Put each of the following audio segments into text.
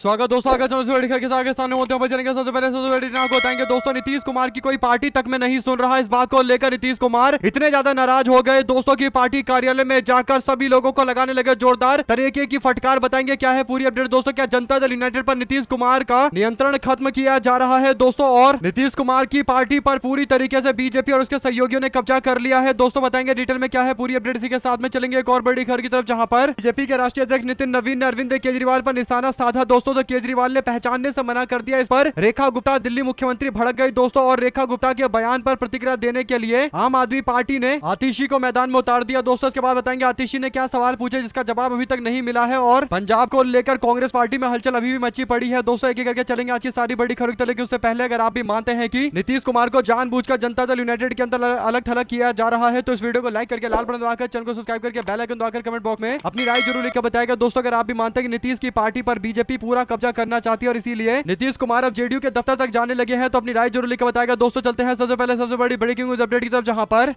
स्वागत दोस्तों, आगे के सामने होते हैं चलेंगे। सबसे पहले सबसे बड़ी को बताएंगे दोस्तों, नीतीश कुमार की कोई पार्टी तक में नहीं सुन रहा। इस बात को लेकर नीतीश कुमार इतने ज्यादा नाराज हो गए दोस्तों की पार्टी कार्यालय में जाकर सभी लोगों को लगाने लगे जोरदार तरीके की फटकार। बताएंगे क्या है पूरी अपडेट दोस्तों। क्या जनता दल यूनाइटेड पर नीतीश कुमार का नियंत्रण खत्म किया जा रहा है दोस्तों, और नीतीश कुमार की पार्टी पर पूरी तरीके से बीजेपी और उसके सहयोगियों ने कब्जा कर लिया है दोस्तों। बताएंगे डिटेल में क्या है पूरी अपडेट। इसी के साथ में चलेंगे एक और बड़ी खबर की तरफ, जहां पर बीजेपी के राष्ट्रीय अध्यक्ष नितिन नवीन ने अरविंद केजरीवाल पर निशाना साधा दोस्तों। तो केजरीवाल ने पहचानने से मना कर दिया। इस पर रेखा गुप्ता दिल्ली मुख्यमंत्री भड़क गई दोस्तों, और रेखा गुप्ता के बयान पर प्रतिक्रिया देने के लिए आम आदमी पार्टी ने आतिशी को मैदान में उतार दिया दोस्तों। इसके बाद बताएंगे आतिशी ने क्या सवाल पूछे जिसका जवाब अभी तक नहीं मिला है, और पंजाब को लेकर कांग्रेस पार्टी में हलचल अभी भी मची पड़ी है दोस्तों। एक एक करके चलेंगे आज की सारी बड़ी खबर। लेकिन उससे पहले अगर आप भी मानते हैं कि नीतीश कुमार को जानबूझकर जनता दल यूनाइटेड के अंदर अलग थलग किया जा रहा है, तो इस वीडियो को लाइक करके लाल बटन दबाकर चैनल को सब्सक्राइब करके बेल आइकन दबाकर कमेंट बॉक्स में अपनी राय जरूर लिखकर बताएगा दोस्तों। अगर आप भी मानते हैं कि नीतीश की पार्टी पर बीजेपी पूरा कब्जा करना चाहती है और इसीलिए नीतीश कुमार अब जेडीयू के दफ्तर तक जाने लगे हैं, तो अपनी राय जरूर लिखकर बताएगा दोस्तों। चलते हैं सबसे पहले सबसे बड़ी ब्रेकिंग न्यूज अपडेट की तरफ, जहां पर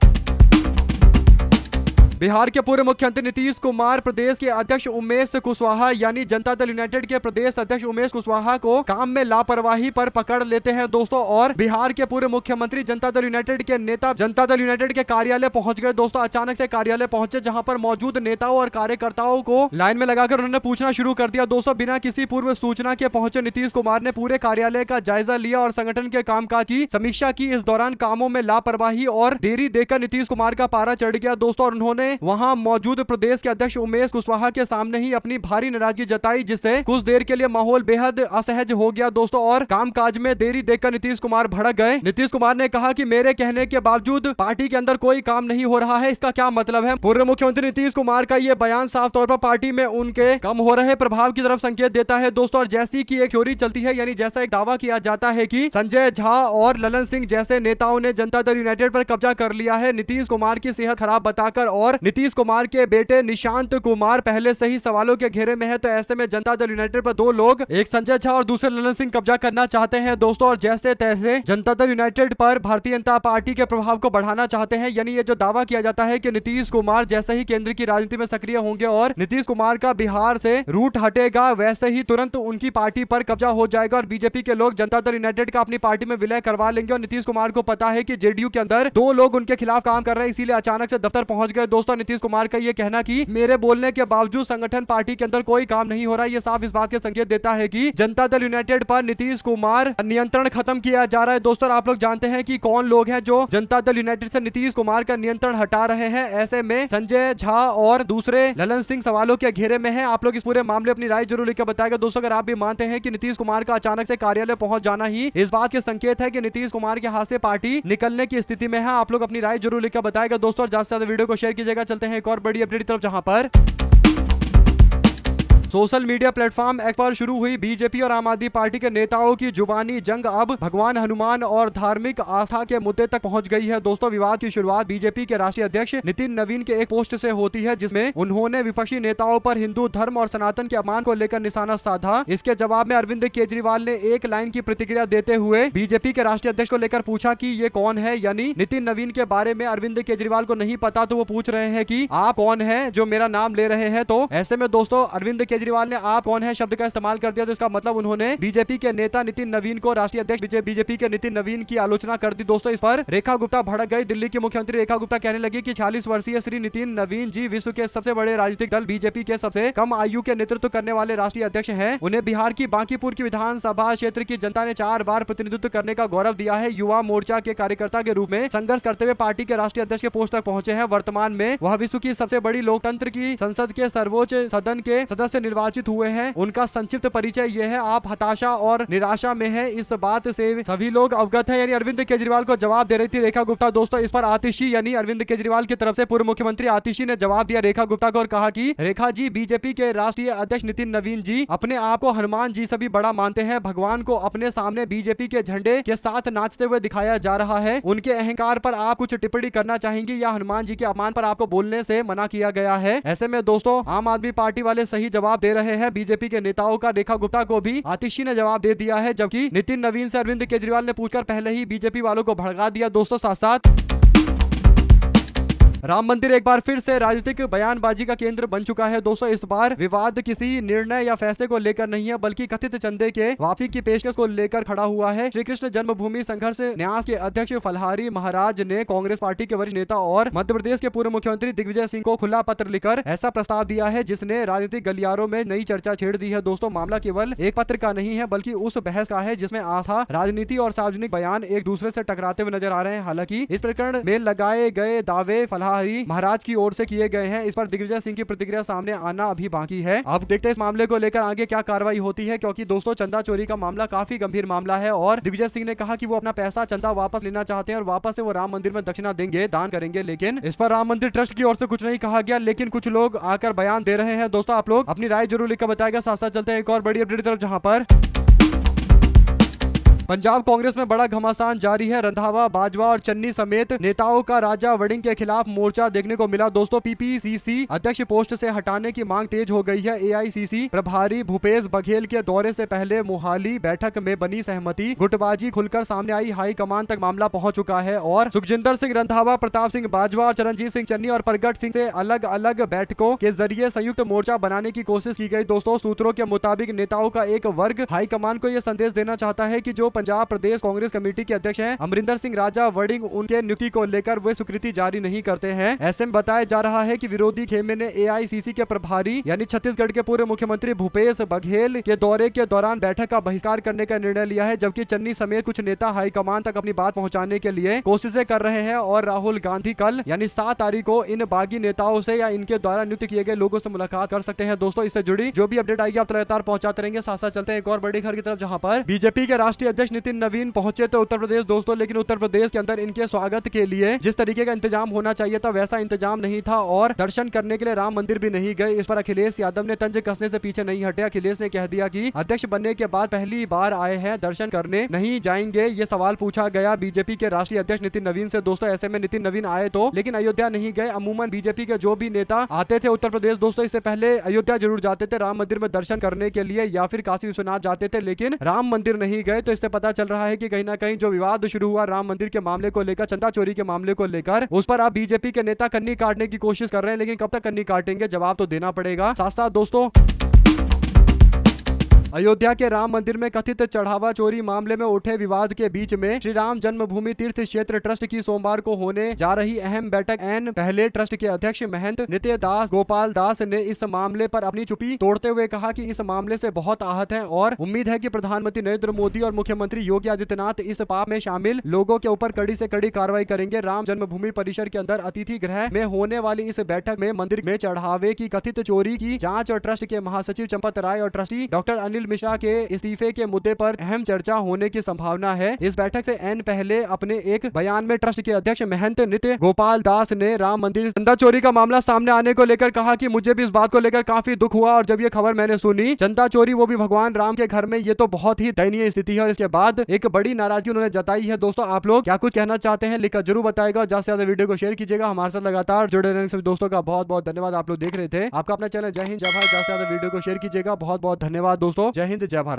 बिहार के पूर्व मुख्यमंत्री नीतीश कुमार प्रदेश के अध्यक्ष उमेश कुशवाहा यानी जनता दल यूनाइटेड के प्रदेश अध्यक्ष उमेश कुशवाहा को काम में लापरवाही पर पकड़ लेते हैं दोस्तों। और बिहार के पूर्व मुख्यमंत्री जनता दल यूनाइटेड के नेता जनता दल यूनाइटेड के कार्यालय पहुंच गए दोस्तों। अचानक से कार्यालय पहुंचे, जहां पर मौजूद नेताओं और कार्यकर्ताओं को लाइन में लगाकर उन्होंने पूछना शुरू कर दिया दोस्तों। बिना किसी पूर्व सूचना के पहुंचे नीतीश कुमार ने पूरे कार्यालय का जायजा लिया और संगठन के कामकाज की समीक्षा की। इस दौरान कामों में लापरवाही और देरी देखकर नीतीश कुमार का पारा चढ़ गया दोस्तों, और उन्होंने वहां मौजूद प्रदेश के अध्यक्ष उमेश कुशवाहा के सामने ही अपनी भारी नाराजगी जताई, जिससे कुछ देर के लिए माहौल बेहद असहज हो गया दोस्तों, और कामकाज में देरी देखकर नीतीश कुमार भड़क गए। नीतीश कुमार ने कहा कि मेरे कहने के बावजूद पार्टी के अंदर कोई काम नहीं हो रहा है, इसका क्या मतलब है। पूर्व मुख्यमंत्री नीतीश कुमार का यह बयान साफ तौर पर पार्टी में उनके कम हो रहे प्रभाव की तरफ संकेत देता है दोस्तों। और जैसी की एक थ्योरी चलती है, यानी जैसा एक दावा किया जाता है कि संजय झा और ललन सिंह जैसे नेताओं ने जनता दल यूनाइटेड पर कब्जा कर लिया है नीतीश कुमार की सेहत खराब बताकर, और नीतीश कुमार के बेटे निशांत कुमार पहले से ही सवालों के घेरे में है। तो ऐसे में जनता दल यूनाइटेड पर दो लोग, एक संजय झा और दूसरे ललन सिंह, कब्जा करना चाहते हैं दोस्तों, और जैसे तैसे जनता दल यूनाइटेड पर भारतीय जनता पार्टी के प्रभाव को बढ़ाना चाहते हैं। यानी ये जो दावा किया जाता है कि नीतीश कुमार जैसे ही केंद्र की राजनीति में सक्रिय होंगे और नीतीश कुमार का बिहार से रूट हटेगा, वैसे ही तुरंत उनकी पार्टी पर कब्जा हो जाएगा और बीजेपी के लोग जनता दल यूनाइटेड का अपनी पार्टी में विलय करवा लेंगे। और नीतीश कुमार को पता है कि जेडीयू के अंदर दो लोग उनके खिलाफ काम कर रहे हैं, इसीलिए अचानक से दफ्तर पहुंच गए दोस्तों। नीतीश कुमार का यह कहना कि मेरे बोलने के बावजूद संगठन पार्टी के अंदर कोई काम नहीं हो रहा है, ये साफ इस बात के संकेत देता है कि जनता दल यूनाइटेड पर नीतीश कुमार नियंत्रण खत्म किया जा रहा है दोस्तों। आप लोग जानते हैं कि कौन लोग हैं जो जनता दल यूनाइटेड से नीतीश कुमार का नियंत्रण हटा रहे हैं। ऐसे में संजय झा और दूसरे ललन सिंह सवालों के घेरे में हैं। आप लोग इस पूरे मामले अपनी राय जरूर लिखकर बताएगा दोस्तों। अगर आप भी मानते हैं कि नीतीश कुमार का अचानक से कार्यालय पहुंच जाना ही इस बात के संकेत है कि नीतीश कुमार के हाथ से पार्टी निकलने की स्थिति में है, आप लोग अपनी राय जरूर लिखकर बताएगा दोस्तों। और ज्यादा से ज्यादा वीडियो को शेयर कीजिएगा। चलते हैं एक और बड़ी अपडेट की तरफ, जहां पर सोशल मीडिया प्लेटफॉर्म एक्स पर शुरू हुई बीजेपी और आम आदमी पार्टी के नेताओं की जुबानी जंग अब भगवान हनुमान और धार्मिक आस्था के मुद्दे तक पहुंच गई है दोस्तों। विवाद की शुरुआत बीजेपी के राष्ट्रीय अध्यक्ष नितिन नवीन के एक पोस्ट से होती है, जिसमें उन्होंने विपक्षी नेताओं पर हिंदू धर्म और सनातन के अपमान को लेकर निशाना साधा। इसके जवाब में अरविंद केजरीवाल ने एक लाइन की प्रतिक्रिया देते हुए बीजेपी के राष्ट्रीय अध्यक्ष को लेकर पूछा कि ये कौन है, यानी नितिन नवीन के बारे में अरविंद केजरीवाल को नहीं पता, तो वो पूछ रहे हैं कि आप कौन है जो मेरा नाम ले रहे हैं। तो ऐसे में दोस्तों अरविंद केजरीवाल ने आप कौन है शब्द का इस्तेमाल कर दिया, तो इसका मतलब उन्होंने बीजेपी के नेता नितिन नवीन को, राष्ट्रीय अध्यक्ष बीजेपी के नितिन नवीन की आलोचना कर दी दोस्तों। इस पर रेखा गुप्ता भड़क गई। दिल्ली की मुख्यमंत्री रेखा गुप्ता कहने लगी कि 46 वर्षीय श्री नितिन नवीन जी विश्व के सबसे बड़े राजनीतिक दल बीजेपी के सबसे कम आयु के नेतृत्व करने वाले राष्ट्रीय अध्यक्ष हैं। उन्हें बिहार की बांकीपुर की विधानसभा क्षेत्र की जनता ने 4 बार प्रतिनिधित्व करने का गौरव दिया है। युवा मोर्चा के कार्यकर्ता के रूप में संघर्ष करते हुए पार्टी के राष्ट्रीय अध्यक्ष के पोस्ट तक पहुंचे हैं। वर्तमान में वह विश्व की सबसे बड़ी लोकतंत्र की संसद के सर्वोच्च सदन के सदस्य निर्वाचित हुए हैं। उनका संक्षिप्त परिचय यह है। आप हताशा और निराशा में हैं, इस बात से सभी लोग अवगत हैं। यानी अरविंद केजरीवाल को जवाब दे रही थी रेखा गुप्ता दोस्तों। इस पर आतिशी यानी अरविंद केजरीवाल की तरफ से पूर्व मुख्यमंत्री आतिशी ने जवाब दिया रेखा गुप्ता को और कहा कि रेखा जी, बीजेपी के राष्ट्रीय अध्यक्ष नितिन नवीन जी अपने आप को हनुमान जी से भी बड़ा मानते हैं। भगवान को अपने सामने बीजेपी के झंडे के साथ नाचते हुए दिखाया जा रहा है। उनके अहंकार पर आप कुछ टिप्पणी करना चाहेंगी या हनुमान जी के अपमान पर आपको बोलने से मना किया गया है। ऐसे में दोस्तों आम आदमी पार्टी वाले सही जवाब दे रहे हैं। बीजेपी के नेताओं का रेखा गुप्ता को भी आतिशी ने जवाब दे दिया है, जबकि नितिन नवीन से अरविंद केजरीवाल ने पूछकर पहले ही बीजेपी वालों को भड़का दिया दोस्तों। साथ साथ राम मंदिर एक बार फिर से राजनीतिक बयानबाजी का केंद्र बन चुका है दोस्तों। इस बार विवाद किसी निर्णय या फैसले को लेकर नहीं है बल्कि कथित चंदे के वापसी की पेशकश को लेकर खड़ा हुआ है। श्री कृष्ण जन्मभूमि संघर्ष न्यास के अध्यक्ष फलहारी महाराज ने कांग्रेस पार्टी के वरिष्ठ नेता और मध्य प्रदेश के पूर्व मुख्यमंत्री दिग्विजय सिंह को खुला पत्र लिखकर ऐसा प्रस्ताव दिया है जिसने राजनीतिक गलियारों में नई चर्चा छेड़ दी है दोस्तों। मामला केवल एक पत्र का नहीं है बल्कि उस बहस का है जिसमें आस्था, राजनीति और सार्वजनिक बयान एक दूसरे से टकराते हुए नजर आ रहे हैं। हालांकि इस प्रकरण में लगाए गए दावे फलहारी महाराज की ओर से किए गए हैं। इस पर दिग्विजय सिंह की प्रतिक्रिया सामने आना अभी बाकी है। अब देखते हैं इस मामले को लेकर आगे क्या कार्रवाई होती है, क्योंकि दोस्तों चंदा चोरी का मामला काफी गंभीर मामला है और दिग्विजय सिंह ने कहा कि वो अपना पैसा चंदा वापस लेना चाहते हैं और वापस से वो राम मंदिर में दक्षिणा देंगे, दान करेंगे। लेकिन इस पर राम मंदिर ट्रस्ट की ओर से कुछ नहीं कहा गया, लेकिन कुछ लोग आकर बयान दे रहे हैं। दोस्तों आप लोग अपनी राय जरूर लिखकर बताएगा। साथ साथ चलते हैं एक और बड़ी अपडेट की तरफ, जहां पर पंजाब कांग्रेस में बड़ा घमासान जारी है। रंधावा, बाजवा और चन्नी समेत नेताओं का राजा वड़िंग के खिलाफ मोर्चा देखने को मिला। दोस्तों पीपीसीसी अध्यक्ष पोस्ट से हटाने की मांग तेज हो गई है। एआईसीसी प्रभारी भूपेश बघेल के दौरे से पहले मोहाली बैठक में बनी सहमति, गुटबाजी खुलकर सामने आई। हाईकमान तक मामला पहुंच चुका है और सुखजिंदर सिंह रंधावा, प्रताप सिंह बाजवा और चरणजीत सिंह चन्नी और प्रगट सिंह से अलग अलग बैठकों के जरिए संयुक्त मोर्चा बनाने की कोशिश की गई। दोस्तों सूत्रों के मुताबिक नेताओं का एक वर्ग हाईकमान को यह संदेश देना चाहता है कि जो पंजाब प्रदेश कांग्रेस कमेटी के अध्यक्ष हैं अमरिंदर सिंह राजा वड़िंग, उनके नियुक्ति को लेकर वे स्वीकृति जारी नहीं करते हैं। ऐसे में बताया जा रहा है कि विरोधी खेमे ने एआईसीसी के प्रभारी यानी छत्तीसगढ़ के पूर्व मुख्यमंत्री भूपेश बघेल के दौरे के दौरान बैठक का बहिष्कार करने का निर्णय लिया है, जबकि चन्नी समेत कुछ नेता हाईकमान तक अपनी बात पहुंचाने के लिए कोशिशें कर रहे हैं और राहुल गांधी कल यानी 7 तारीख को इन बागी नेताओं से या इनके द्वारा नियुक्त किए गए लोगों से मुलाकात कर सकते हैं। दोस्तों इससे जुड़ी जो भी अपडेट आएगी आप लगातार पहुंचाते रहेंगे। साथ साथ चलते हैं एक और बड़ी खबर की तरफ, जहां पर बीजेपी के राष्ट्रीय अध्यक्ष नितिन नवीन पहुंचे थे उत्तर प्रदेश दोस्तों, लेकिन उत्तर प्रदेश के अंदर इनके स्वागत के लिए जिस तरीके का इंतजाम होना चाहिए था वैसा इंतजाम नहीं था और दर्शन करने के लिए राम मंदिर भी नहीं गए। इस पर अखिलेश यादव ने तंज कसने से पीछे नहीं हटे। अखिलेश ने कह दिया कि अध्यक्ष बनने के बाद पहली बार आए हैं, दर्शन करने नहीं जाएंगे। ये सवाल पूछा गया बीजेपी के राष्ट्रीय अध्यक्ष नितिन नवीन से। दोस्तों ऐसे में नितिन नवीन आए तो लेकिन अयोध्या नहीं गए। अमूमन बीजेपी के जो भी नेता आते थे उत्तर प्रदेश दोस्तों, इससे पहले अयोध्या जरूर जाते थे राम मंदिर में दर्शन करने के लिए या फिर काशी विश्वनाथ जाते थे, लेकिन राम मंदिर नहीं गए। तो इससे पता चल रहा है कि कहीं ना कहीं जो विवाद शुरू हुआ राम मंदिर के मामले को लेकर, चंदा चोरी के मामले को लेकर, उस पर अब बीजेपी के नेता कन्नी काटने की कोशिश कर रहे हैं, लेकिन कब तक कन्नी काटेंगे जवाब तो देना पड़ेगा। साथ साथ दोस्तों अयोध्या के राम मंदिर में कथित चढ़ावा चोरी मामले में उठे विवाद के बीच में श्री राम जन्मभूमि तीर्थ क्षेत्र ट्रस्ट की सोमवार को होने जा रही अहम बैठक एन पहले ट्रस्ट के अध्यक्ष महंत नित्य दास गोपाल दास ने इस मामले पर अपनी चुप्पी तोड़ते हुए कहा कि इस मामले से बहुत आहत हैं और उम्मीद है कि प्रधानमंत्री नरेंद्र मोदी और मुख्यमंत्री योगी आदित्यनाथ इस पाप में शामिल लोगों के ऊपर कड़ी से कड़ी कार्रवाई करेंगे। राम जन्मभूमि परिसर के अंदर अतिथि गृह में होने वाली इस बैठक में मंदिर में चढ़ावे की कथित चोरी की जांच और ट्रस्ट के महासचिव चंपत राय और ट्रस्टी डॉक्टर अनिल मिश्रा के इस्तीफे के मुद्दे पर अहम चर्चा होने की संभावना है। इस बैठक से एन पहले अपने एक बयान में ट्रस्ट के अध्यक्ष महंत नित्य गोपाल दास ने राम मंदिर चंदा चोरी का मामला सामने आने को लेकर कहा कि मुझे भी इस बात को लेकर काफी दुख हुआ और जब ये खबर मैंने सुनी चंदा चोरी वो भी भगवान राम के घर में, ये तो बहुत ही दयनीय स्थिति है और इसके बाद एक बड़ी नाराजगी उन्होंने जताई है। दोस्तों आप लोग क्या कुछ कहना चाहते हैं लिखकर जरूर बताएगा। ज्यादा से ज्यादा वीडियो को शेयर कीजिएगा। हमारे साथ लगातार जुड़े रहने सभी दोस्तों का बहुत बहुत धन्यवाद। आप लोग देख रहे थे आपका अपना चैनल जय हिंद जय भारत। ज्यादा से ज्यादा वीडियो को शेयर कीजिएगा। बहुत बहुत धन्यवाद दोस्तों। जय हिंद जय भारत।